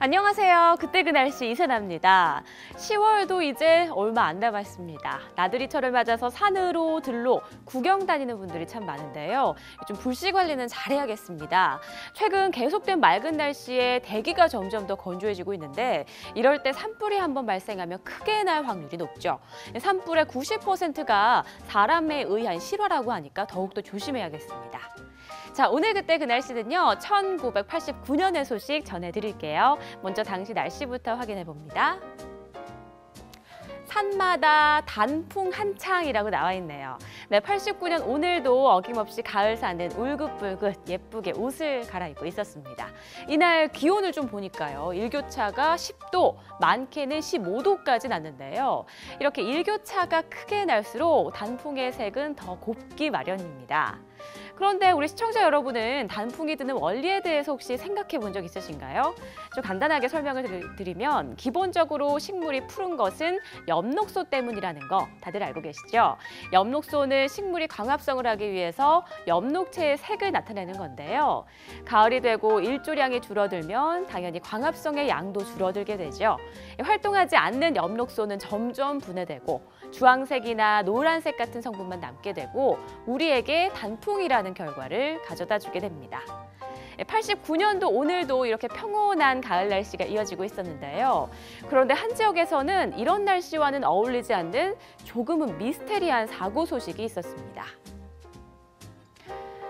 안녕하세요. 그때 그 날씨 이세나입니다. 10월도 이제 얼마 안 남았습니다. 나들이철을 맞아서 산으로 들로 구경 다니는 분들이 참 많은데요. 좀 불씨 관리는 잘해야겠습니다. 최근 계속된 맑은 날씨에 대기가 점점 더 건조해지고 있는데 이럴 때 산불이 한번 발생하면 크게 날 확률이 높죠. 산불의 90%가 사람에 의한 실화라고 하니까 더욱더 조심해야겠습니다. 자, 오늘 그때 그 날씨는요. 1989년의 소식 전해드릴게요. 먼저 당시 날씨부터 확인해 봅니다. 산마다 단풍 한창이라고 나와 있네요. 네, 89년 오늘도 어김없이 가을사는 울긋불긋 예쁘게 옷을 갈아입고 있었습니다. 이날 기온을 좀 보니까요. 일교차가 10도, 많게는 15도까지 났는데요. 이렇게 일교차가 크게 날수록 단풍의 색은 더 곱기 마련입니다. 그런데 우리 시청자 여러분은 단풍이 드는 원리에 대해서 혹시 생각해 본 적 있으신가요? 좀 간단하게 설명을 드리면 기본적으로 식물이 푸른 것은 엽록소 때문이라는 거 다들 알고 계시죠? 엽록소는 식물이 광합성을 하기 위해서 엽록체의 색을 나타내는 건데요. 가을이 되고 일조량이 줄어들면 당연히 광합성의 양도 줄어들게 되죠. 활동하지 않는 엽록소는 점점 분해되고 주황색이나 노란색 같은 성분만 남게 되고 우리에게 단풍이라는 결과를 가져다 주게 됩니다. 89년도 오늘도 이렇게 평온한 가을 날씨가 이어지고 있었는데요. 그런데 한 지역에서는 이런 날씨와는 어울리지 않는 조금은 미스테리한 사고 소식이 있었습니다.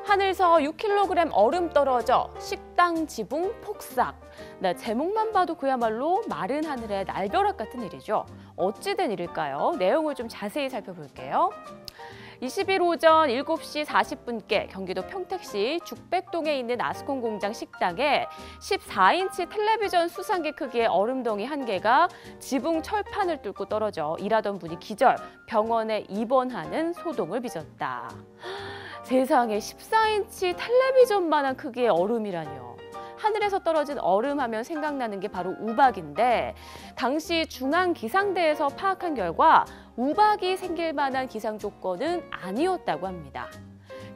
하늘서 6kg 얼음 떨어져 식당 지붕 폭삭. 네, 제목만 봐도 그야말로 마른 하늘의 날벼락 같은 일이죠. 어찌 된 일일까요? 내용을 좀 자세히 살펴볼게요. 20일 오전 7시 40분께 경기도 평택시 죽백동에 있는 아스콘 공장 식당에 14인치 텔레비전 수상기 크기의 얼음덩이 한 개가 지붕 철판을 뚫고 떨어져 일하던 분이 기절, 병원에 입원하는 소동을 빚었다. 세상에 14인치 텔레비전만한 크기의 얼음이라뇨. 하늘에서 떨어진 얼음 하면 생각나는 게 바로 우박인데 당시 중앙기상대에서 파악한 결과 우박이 생길 만한 기상 조건은 아니었다고 합니다.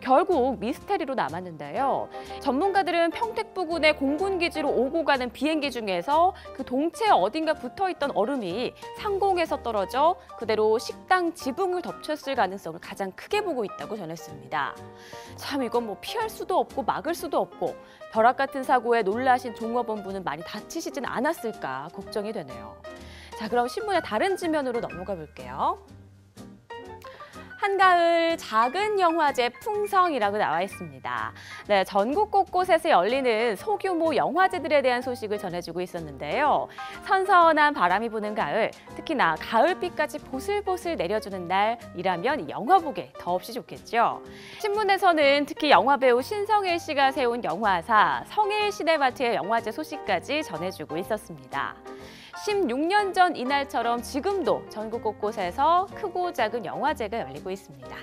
결국 미스테리로 남았는데요. 전문가들은 평택 부근의 공군기지로 오고 가는 비행기 중에서 그 동체 어딘가 붙어있던 얼음이 상공에서 떨어져 그대로 식당 지붕을 덮쳤을 가능성을 가장 크게 보고 있다고 전했습니다. 참 이건 뭐 피할 수도 없고 막을 수도 없고 벼락 같은 사고에 놀라신 종업원분은 많이 다치시진 않았을까 걱정이 되네요. 자, 그럼 신문의 다른 지면으로 넘어가 볼게요. 한가을 작은 영화제 풍성이라고 나와 있습니다. 네, 전국 곳곳에서 열리는 소규모 영화제들에 대한 소식을 전해주고 있었는데요. 선선한 바람이 부는 가을, 특히나 가을비까지 보슬보슬 내려주는 날이라면 영화 보기 더없이 좋겠죠. 신문에서는 특히 영화배우 신성일 씨가 세운 영화사 성일 시네마트의 영화제 소식까지 전해주고 있었습니다. 16년 전 이날처럼 지금도 전국 곳곳에서 크고 작은 영화제가 열리고 있습니다.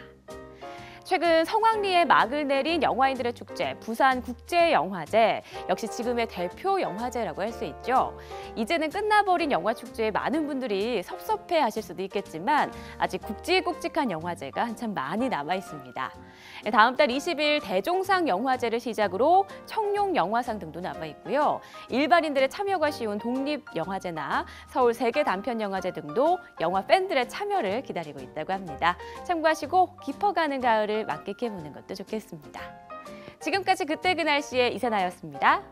최근 성황리에 막을 내린 영화인들의 축제, 부산국제영화제, 역시 지금의 대표 영화제라고 할 수 있죠. 이제는 끝나버린 영화축제에 많은 분들이 섭섭해하실 수도 있겠지만 아직 굵직굵직한 영화제가 한참 많이 남아 있습니다. 다음 달 20일 대종상 영화제를 시작으로 청룡 영화상 등도 남아 있고요. 일반인들의 참여가 쉬운 독립영화제나 서울 세계단편영화제 등도 영화 팬들의 참여를 기다리고 있다고 합니다. 참고하시고 깊어가는 가을을 만끽해보는 것도 좋겠습니다. 지금까지 그때 그 날씨의 이세나였습니다.